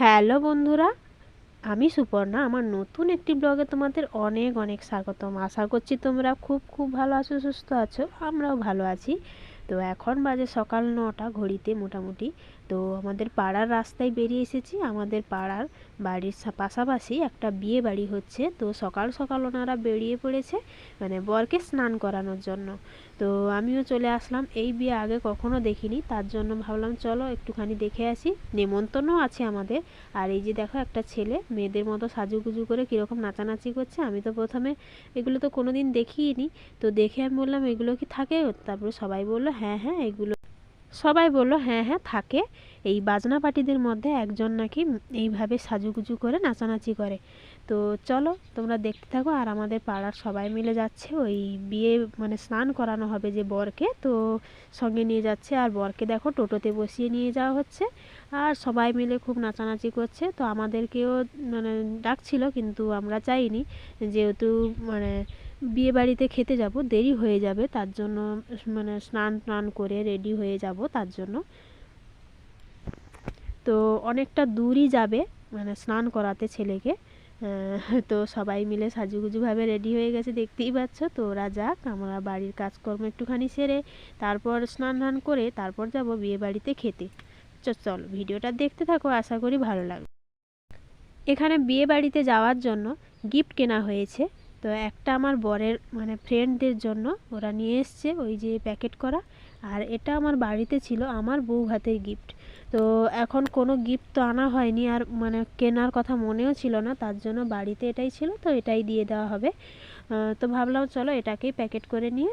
Hello বন্ধুরা, আমি সুপর্ণা। আমার নতুন একটি ব্লগে তোমাদের অনেক অনেক স্বাগতম। আশা করছি তোমরা খুব খুব ভালো আছো, সুস্থ আছো। আমরাও ভালো আছি। তো এখন বাজে সকাল 9টা ঘড়িতে মোটামুটি। তো আমাদের পাড়ার রাস্তায় বেরিয়ে এসেছি। আমাদের পাড়ার বাড়ির পাশাপাশি একটা বিয়ে বাড়ি হচ্ছে। তো সকাল সকাল ওনারা বেরিয়ে পড়েছে মানে বরকে স্নান করানোর জন্য। তো আমিও চলে আসলাম। এই বিয়ে আগে কখনো দেখিনি, তার জন্য ভাবলাম চলো একটুখানি দেখে আসি। নেমন্তন্নও আছে আমাদের। আর এই যে দেখো, একটা ছেলে মেয়েদের মতো সাজুগুজু করে কীরকম নাচানাচি করছে। আমি তো প্রথমে এগুলো তো কোনো দিন দেখিনি। তো দেখে আমি বললাম এগুলো কি থাকে? তারপরে সবাই বললো হ্যাঁ হ্যাঁ এগুলো, সবাই বলল হ্যাঁ হ্যাঁ থাকে। এই বাজনা পার্টিদের মধ্যে একজন নাকি এইভাবে সাজুগুজু করে নাচানাচি করে। তো চলো তোমরা দেখতে থাকো। আর আমাদের পাড়ার সবাই মিলে যাচ্ছে ওই বিয়ে, মানে স্নান করানো হবে যে বরকে, তো সঙ্গে নিয়ে যাচ্ছে। আর বরকে দেখো টোটোতে বসিয়ে নিয়ে যাওয়া হচ্ছে। আর সবাই মিলে খুব নাচানাচি করছে। তো আমাদেরকেও মানে ডাকছিল, কিন্তু আমরা যাইনি, যেহেতু মানে বিয়ে বাড়িতে খেতে যাব, দেরি হয়ে যাবে, তার জন্য মানে স্নান টান করে রেডি হয়ে যাব তার জন্য। তো অনেকটা দূরই যাবে মানে স্নান করাতে ছেলেকে। তো সবাই মিলে সাজুগুজুভাবে রেডি হয়ে গেছে, দেখতেই পাচ্ছ। তো ওরা যাক, আমরা বাড়ির কাজকর্ম একটুখানি সেরে তারপর স্নান টান করে তারপর যাব বিয়ে বাড়িতে খেতে। চলো ভিডিওটা দেখতে থাকো, আশা করি ভালো লাগবে। এখানে বিয়ে বাড়িতে যাওয়ার জন্য গিফট কেনা হয়েছে। তো একটা আমার বরের মানে ফ্রেন্ডদের জন্য ওরা নিয়ে এসছে ওই যে প্যাকেট করা। আর এটা আমার বাড়িতে ছিল আমার বউ ভাতের গিফট। তো এখন কোনো গিফট তো আনা হয়নি, আর মানে কেনার কথা মনেও ছিল না, তার জন্য বাড়িতে এটাই ছিল, তো এটাই দিয়ে দেওয়া হবে। তো ভাবলাম চলো এটাকেই প্যাকেট করে নিয়ে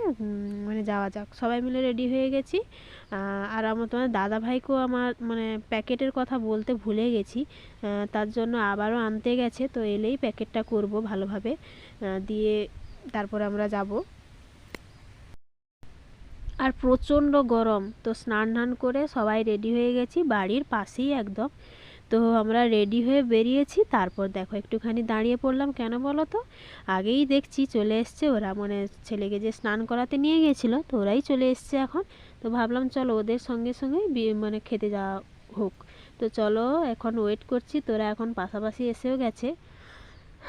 মানে যাওয়া যাক। সবাই মিলে রেডি হয়ে গেছি। আর আমার তোমার দাদা ভাইকেও আমার মানে প্যাকেটের কথা বলতে ভুলে গেছি। তার জন্য আবারও আনতে গেছে। তো এলেই প্যাকেটটা করব ভালোভাবে, দিয়ে তারপরে আমরা যাব। আর প্রচণ্ড গরম, তো স্নান টান করে সবাই রেডি হয়ে গেছি বাড়ির পাশেই একদম। তো আমরা রেডি হয়ে বেরিয়েছি। তারপর দেখো একটুখানি দাঁড়িয়ে পড়লাম, কেন বলো তো? আগেই দেখছি চলে এসছে ওরা, মানে ছেলেকে যে স্নান করাতে নিয়ে গেছিলো, তো ওরাই চলে এসছে এখন। তো ভাবলাম চলো ওদের সঙ্গে সঙ্গে মানে খেতে যাওয়া হোক। তো চলো এখন ওয়েট করছি, তোরা এখন পাশাপাশি এসেও গেছে।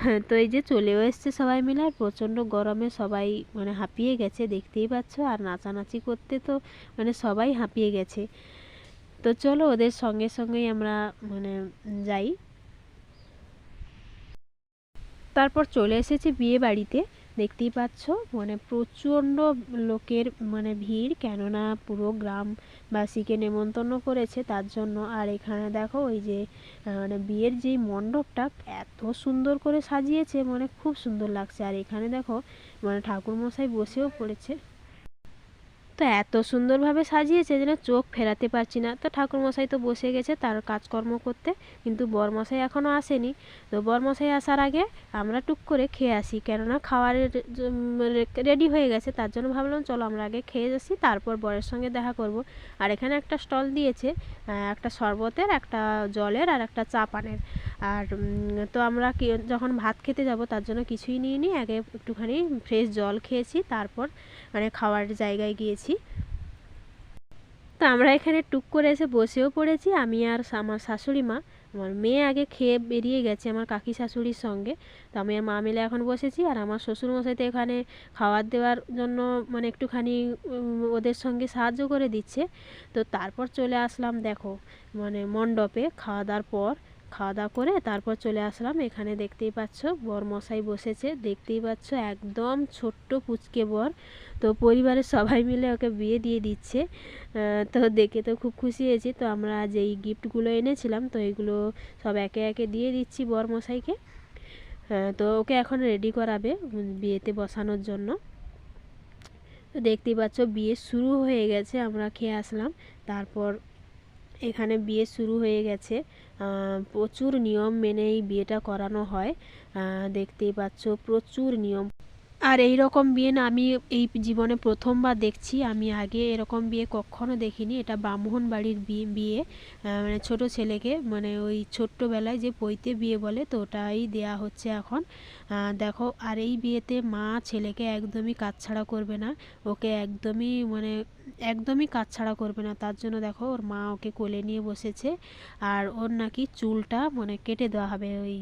হ্যাঁ, তো এই যে চলেও এসছে সবাই মিলে। আর প্রচণ্ড গরমে সবাই মানে হাঁপিয়ে গেছে, দেখতেই পাচ্ছ। আর নাচানাচি করতে তো মানে সবাই হাঁপিয়ে গেছে। তো চলো ওদের সঙ্গে সঙ্গেই আমরা মানে যাই। তারপর চলে এসেছি বিয়ে বাড়িতে। দেখতেই পাচ্ছ মানে প্রচণ্ড লোকের মানে ভিড়, কেননা পুরো গ্রামবাসীকে নেমন্তন্ন করেছে তার জন্য। আর এখানে দেখো ওই যে মানে বিয়ের যেই মণ্ডপটা এত সুন্দর করে সাজিয়েছে, মানে খুব সুন্দর লাগছে। আর এখানে দেখো মানে ঠাকুরমশাই বসেও পড়েছে। তো এত সুন্দরভাবে সাজিয়েছে যেন চোখ ফেরাতে পারছি না। তো ঠাকুরমশাই তো বসে গেছে তার কাজকর্ম করতে, কিন্তু বরমশাই এখনও আসেনি। তো বরমশাই আসার আগে আমরা টুক করে খেয়ে আসি, কেননা খাওয়ারের রেডি হয়ে গেছে, তার জন্য ভাবলাম চলো আমরা আগে খেয়ে আসি, তারপর বরের সঙ্গে দেখা করব। আর এখানে একটা স্টল দিয়েছে, একটা শরবতের, একটা জলের, আর একটা চা পানের। আর তো আমরা যখন ভাত খেতে যাব তার জন্য কিছুই নিইনি, আগে একটুখানি ফ্রেশ জল খেয়েছি, তারপর মানে খাওয়ার জায়গায় গিয়েছি। তো আমরা এখানে টুক করে এসে বসেও পড়েছি, আমি আর আমার শাশুড়ি মা। আমার মেয়ে আগে খেয়ে বেরিয়ে গেছে আমার কাকি শাশুড়ির সঙ্গে। তো আমি আর মা মিলে এখন বসেছি। আর আমার শ্বশুরমশাই তো এখানে খাবার দেওয়ার জন্য মানে একটুখানি ওদের সঙ্গে সাহায্য করে দিচ্ছে। তো তারপর চলে আসলাম দেখো মানে মণ্ডপে। খাওয়া দাওয়া করে তারপর চলে আসলাম এখানে। দেখতেই পাচ্ছ বরমশাই বসেছে, দেখতেই পাচ্ছ একদম ছোট্ট পুচকে বর। তো পরিবারের সবাই মিলে ওকে বিয়ে দিয়ে দিচ্ছে। তো দেখে তো খুব খুশি হয়েছি। তো আমরা যেই গিফটগুলো এনেছিলাম তো এগুলো সব একে একে দিয়ে দিচ্ছি বরমশাইকে। তো ওকে এখন রেডি করাবে বিয়েতে বসানোর জন্য। তো দেখতেই পাচ্ছ বিয়ে শুরু হয়ে গেছে, আমরা খেয়ে আসলাম। তারপর এখানে বিয়ে শুরু হয়ে গেছে। প্রচুর নিয়ম মেনে এই বিয়েটা করানো হয়। দেখতেই পাচ্ছ প্রচুর নিয়ম। আর এই রকম বিয়ে না আমি এই জীবনে প্রথমবার দেখছি। আমি আগে এরকম বিয়ে কখনো দেখিনি। এটা ব্রাহ্মণ বাড়ির বিয়ে, মানে ছোট ছেলেকে মানে ওই ছোট্টবেলায় যে পৈতে বিয়ে বলে, তো ওটাই দেয়া হচ্ছে এখন। দেখো আর এই বিয়েতে মা ছেলেকে একদমই কাছছাড়া করবে না, ওকে একদমই মানে একদমই কাছছাড়া করবে না। তার জন্য দেখো ওর মা ওকে কোলে নিয়ে বসেছে, আর ওর নাকি চুলটা মানে কেটে দেওয়া হবে, ওই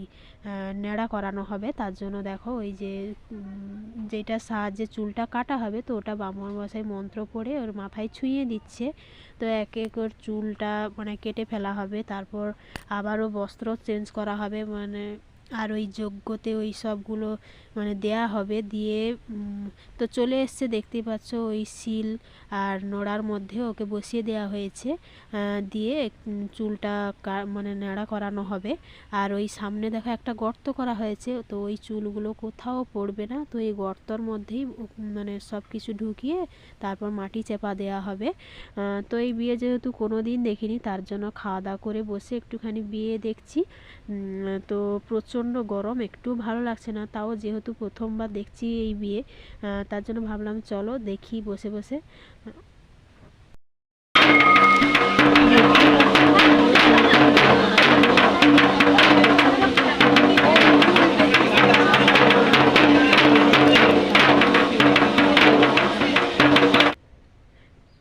ন্যাড়া করানো হবে। তার জন্য দেখো ওই যে যেটার সাহায্যে চুলটা কাটা হবে, তো ওটা ব্রাহ্মণ মশাই মন্ত্র পড়ে ওর মাথায় ছুঁয়ে দিচ্ছে। তো এক এক ওর চুলটা মানে কেটে ফেলা হবে, তারপর আবারও বস্ত্র চেঞ্জ করা হবে, মানে আর ওই যজ্ঞতে ওই সবগুলো মানে দেয়া হবে। দিয়ে তো চলে এসছে, দেখতেই পাচ্ছ ওই শিল আর নোড়ার মধ্যে ওকে বসিয়ে দেওয়া হয়েছে। দিয়ে চুলটা মানে ন্যাড়া করানো হবে। আর ওই সামনে দেখো একটা গর্ত করা হয়েছে, তো ওই চুলগুলো কোথাও পড়বে না, তো এই গর্তর মধ্যেই মানে সব কিছু ঢুকিয়ে তারপর মাটি চাপা দেওয়া হবে। তো এই বিয়ে যেহেতু কোনো দিন দেখিনি, তার জন্য খাওয়া দাওয়া করে বসে একটুখানি বিয়ে দেখছি। তো প্রচণ্ড গরম, একটু ভালো লাগছে না, তাও যেহেতু প্রথমবার দেখছি এই বিয়ে, তার জন্য ভাবলাম চলো দেখি বসে বসে।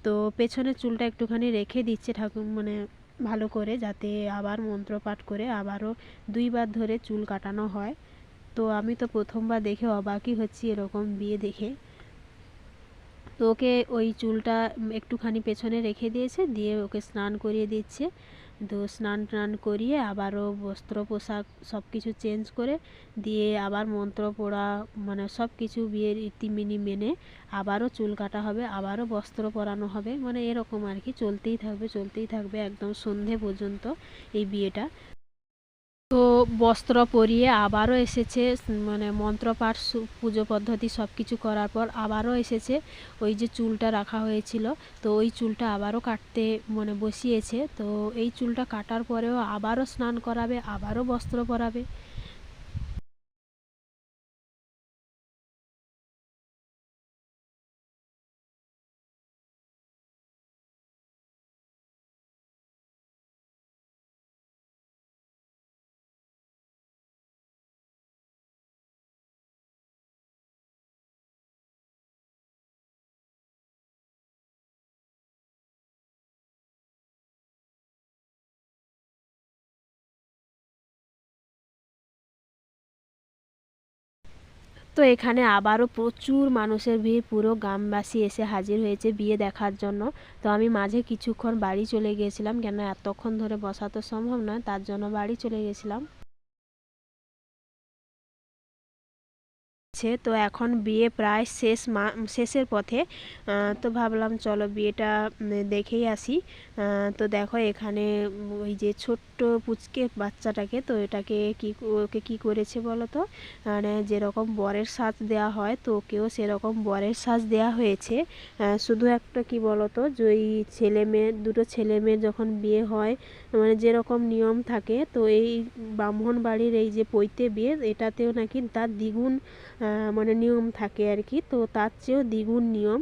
তো পেছনের চুলটা একটুখানি রেখে দিচ্ছে ঠাকুর, মানে ভালো করে, যাতে আবার মন্ত্র পাঠ করে আবারও 2বার ধরে চুল কাটানো হয়। তো আমি তো প্রথমবার দেখে অবাকই হচ্ছি এরকম বিয়ে দেখে। তো ওকে ওই চুলটা একটুখানি পেছনে রেখে দিয়েছে, দিয়ে ওকে স্নান করিয়ে দিচ্ছে। তো স্নান টান করিয়ে আবারও বস্ত্র পোশাক সব কিছু চেঞ্জ করে দিয়ে আবার মন্ত্র পড়া, মানে সব কিছু বিয়ের রীতিমিনি মেনে আবারও চুল কাটা হবে, আবারও বস্ত্র পরানো হবে, মানে এরকম আর কি চলতেই থাকবে চলতেই থাকবে একদম সন্ধে পর্যন্ত এই বিয়েটা। তো বস্ত্র পরিয়ে আবারও এসেছে, মানে মন্ত্রপাঠ পুজো পদ্ধতি সব কিছু করার পর আবারও এসেছে ওই যে চুলটা রাখা হয়েছিল, তো ওই চুলটা আবারও কাটতে মানে বসিয়েছে। তো এই চুলটা কাটার পরেও আবারও স্নান করাবে, আবারও বস্ত্র পরাবে। তো এখানে আবারও প্রচুর মানুষের ভিড়, পুরো গ্রামবাসী এসে হাজির হয়েছে বিয়ে দেখার জন্য। তো আমি মাঝে কিছুক্ষণ বাড়ি চলে গিয়েছিলাম, কেন এতক্ষণ ধরে বসা তো সম্ভব নয়, তার জন্য বাড়ি চলে গেছিলাম। তো এখন বিয়ে প্রায় শেষের পথে। তো ভাবলাম চলো বিয়েটা দেখেই আসি। তো দেখো এখানে ওই যে ছোট্ট পুচকে বাচ্চাটাকে, তো এটাকে ওকে কি করেছে বলো তো, মানে যেরকম বরের সাজ দেওয়া হয়, তো ওকেও সেরকম বরের সাজ দেওয়া হয়েছে। শুধু একটা কি বলো তো, যে ওই দুটো ছেলে মেয়ের যখন বিয়ে হয়, মানে যেরকম নিয়ম থাকে, তো এই ব্রাহ্মণ বাড়ির এই যে পৈতে বিয়ে, এটাতেও নাকি তার দ্বিগুণ মানে নিয়ম থাকে আর কি, তো তার চেয়েও দ্বিগুণ নিয়ম।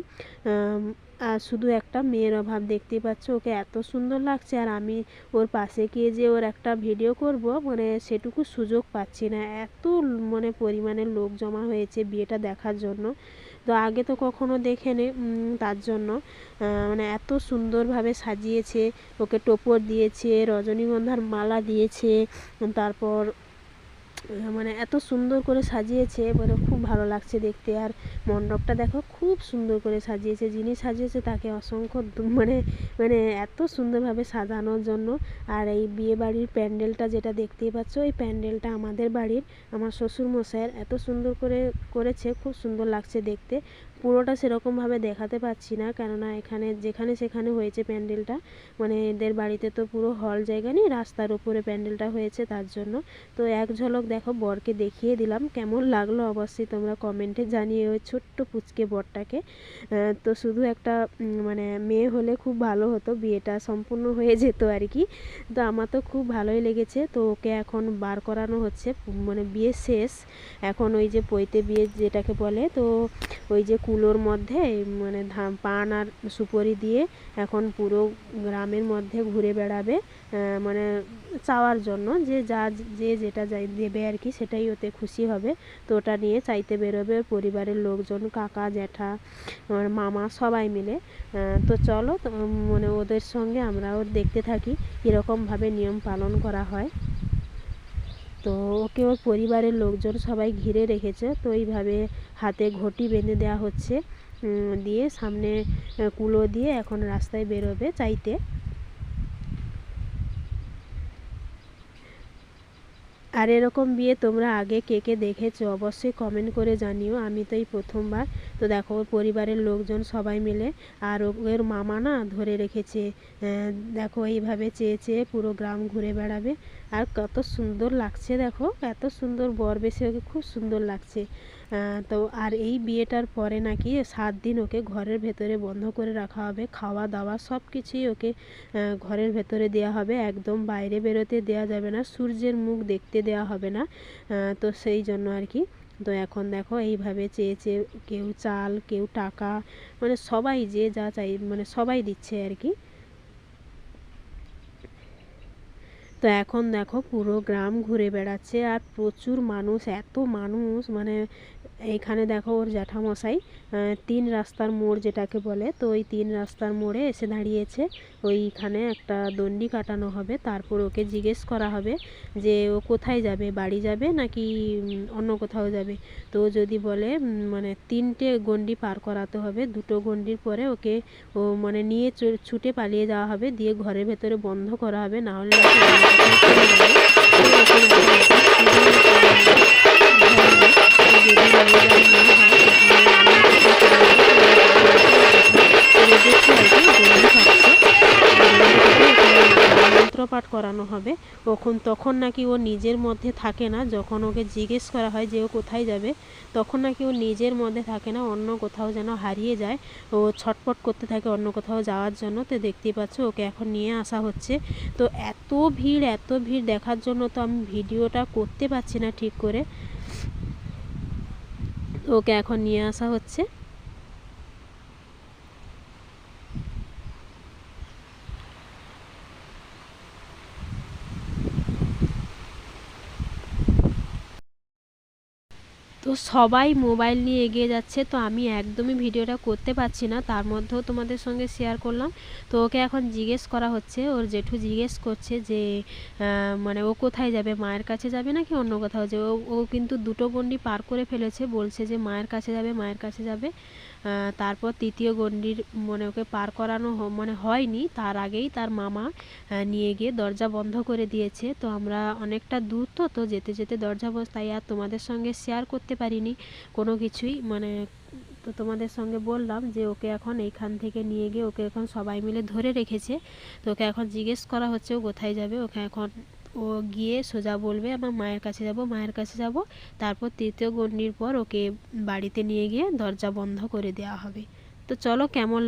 আর শুধু একটা মেয়ের অভাব, দেখতেই পাচ্ছ ওকে এত সুন্দর লাগছে, আর আমি ওর পাশে গিয়ে যে ওর একটা ভিডিও করব, মানে সেটুকু সুযোগ পাচ্ছি না, এত মানে পরিমাণে লোক জমা হয়েছে বিয়েটা দেখার জন্য। তো আগে তো কখনো দেখেনি, তার জন্য মানে এত সুন্দরভাবে সাজিয়েছে, ওকে টোপর দিয়েছে, রজনীগন্ধার মালা দিয়েছে, তারপর মানে এত সুন্দর করে সাজিয়েছে, মানে খুব ভালো লাগছে দেখতে। আর মণ্ডপটা দেখো খুব সুন্দর করে সাজিয়েছে, যিনি সাজিয়েছে তাকে অসংখ্য মানে মানে এত সুন্দরভাবে সাজানোর জন্য। আর এই বিয়ে বাড়ির প্যান্ডেলটা যেটা দেখতেই পাচ্ছ, এই প্যান্ডেলটা আমাদের বাড়ির আমার শ্বশুরমশাইয়ের, এত সুন্দর করে করেছে, খুব সুন্দর লাগছে দেখতে। পুরোটা সেরকমভাবে দেখাতে পাচ্ছি না, কেননা এখানে যেখানে সেখানে হয়েছে প্যান্ডেলটা, মানে এদের বাড়িতে তো পুরো হল জায়গা নেই, রাস্তার উপরে প্যান্ডেলটা হয়েছে, তার জন্য। তো এক ঝলক দেখো বরকে দেখিয়ে দিলাম, কেমন লাগলো অবশ্যই তোমরা কমেন্টে জানিয়ে ওই ছোট্ট পুচকে বরটাকে। তো শুধু একটা মানে মেয়ে হলে খুব ভালো হতো, বিয়েটা সম্পূর্ণ হয়ে যেত আর কি। তো আমার তো খুব ভালোই লেগেছে। তো ওকে এখন বার করানো হচ্ছে, মানে বিয়ে শেষ, এখন ওই যে পৈতে বিয়ে যেটাকে বলে, তো ওই যে কুলোর মধ্যে মানে পান আর সুপারি দিয়ে এখন পুরো গ্রামের মধ্যে ঘুরে বেড়াবে, মানে চাওয়ার জন্য যে যেটা যাই দেবে আর কি, সেটাই ওতে খুশি হবে। তো ওটা নিয়ে চাইতে বেরোবে পরিবারের লোকজন, কাকা জ্যাঠা আমার মামা সবাই মিলে। তো চলো মানে ওদের সঙ্গে আমরাও দেখতে থাকি কীরকমভাবে নিয়ম পালন করা হয়। তো ওকে ওর পরিবারের লোকজন সবাই ঘিরে রেখেছে। তো এইভাবে হাতে ঘটি বেঁধে দেওয়া হচ্ছে, দিয়ে সামনে কুলো দিয়ে এখন রাস্তায় বেরোবে চাইতে। আর এরকম বিয়ে তোমরা আগে কে কে দেখেছো অবশ্যই কমেন্ট করে জানিও, আমি তো এই প্রথমবার। তো দেখো পরিবারের লোকজন সবাই মিলে, আর ওর মামা না ধরে রেখেছে, দেখো এইভাবে চেয়ে চেয়ে পুরো গ্রাম ঘুরে বেড়াবে। আর কত সুন্দর লাগছে দেখো, এত সুন্দর বর বেশি, ওকে খুব সুন্দর লাগছে। তো আর এই বিয়েটার পরে নাকি 7 দিন ওকে ঘরের ভেতরে বন্ধ করে রাখা হবে, খাওয়া দাওয়া সব কিছুই ওকে ঘরের ভেতরে দেওয়া হবে, একদম বাইরে বেরোতে দেওয়া যাবে না, সূর্যের মুখ দেখতে দেওয়া হবে না। তো সেই জন্য আর কি। তো এখন দেখো এইভাবে চেয়ে চেয়ে কেউ চাল কেউ টাকা, মানে সবাই যে যা চাই মানে সবাই দিচ্ছে আর কি। তো এখন দেখো পুরো গ্রাম ঘুরে বেড়াচ্ছে, আর প্রচুর মানুষ, এত মানুষ মানে এইখানে দেখো ওর জ্যাঠামশাই 3 রাস্তার মোড় যেটাকে বলে, তো ওই 3 রাস্তার মোড়ে এসে দাঁড়িয়েছে। ওইখানে একটা দণ্ডি কাটানো হবে, তারপর ওকে জিজ্ঞেস করা হবে যে ও কোথায় যাবে, বাড়ি যাবে নাকি অন্য কোথাও যাবে। তো যদি বলে মানে 3টে গণ্ডি পার করাতে হবে, 2টো গণ্ডির পরে ওকে ও মানে নিয়ে ছুটে পালিয়ে যাওয়া হবে, দিয়ে ঘরের ভেতরে বন্ধ করা হবে, না হলে নাকি অন্য কোথাও চলে যাবে। তো ওকে মন্ত্রপাঠ করানো হবে। তখন নাকি ও নিজের মধ্যে থাকে না, যখন ওকে জিজ্ঞেস করা হয় যে ও কোথায় যাবে, তখন নাকি ও নিজের মধ্যে থাকে না, অন্য কোথাও যেন হারিয়ে যায়, ও ছটপট করতে থাকে অন্য কোথাও যাওয়ার জন্য। তো দেখতেই পাচ্ছ ওকে এখন নিয়ে আসা হচ্ছে। তো এত ভিড় দেখার জন্য তো আমি ভিডিওটা করতে পারছি না ঠিক করে। ওকে এখন নিয়ে আসা হচ্ছে। তো সবাই মোবাইল নিয়ে এগিয়ে যাচ্ছে, তো আমি একদমই ভিডিওটা করতে পারছি না, তার মধ্যেও তোমাদের সঙ্গে শেয়ার করলাম। তো ওকে এখন জিজ্ঞেস করা হচ্ছে, ওর জেঠু জিজ্ঞেস করছে যে মানে ও কোথায় যাবে, মায়ের কাছে যাবে নাকি অন্য কোথাও যাবে। ও কিন্তু 2টো গণ্ডি পার করে ফেলেছে, বলছে যে মায়ের কাছে যাবে, মায়ের কাছে যাবে। তারপর 3য় গণ্ডির মানে ওকে পার করানো মানে হয়নি, তার আগেই তার মামা নিয়ে গিয়ে দরজা বন্ধ করে দিয়েছে। তো আমরা অনেকটা দূর, তো যেতে যেতে দরজা বন্ধ, তাই আর তোমাদের সঙ্গে শেয়ার করতে পারিনি কোনো কিছুই মানে। তো তোমাদের সঙ্গে বললাম যে ওকে এখন এইখান থেকে নিয়ে গিয়ে ওকে এখন সবাই মিলে ধরে রেখেছে। তো ওকে এখন জিজ্ঞেস করা হচ্ছে ও কোথায় যাবে। ওকে এখন ও গিয়ে সোজা বলবে আমার মায়ের কাছে যাব, মায়ের কাছে যাব। তারপর 3য় গণ্ডির পর ওকে বাড়িতে নিয়ে গিয়ে দরজা বন্ধ করে দেওয়া হবে। তো চলো কেমন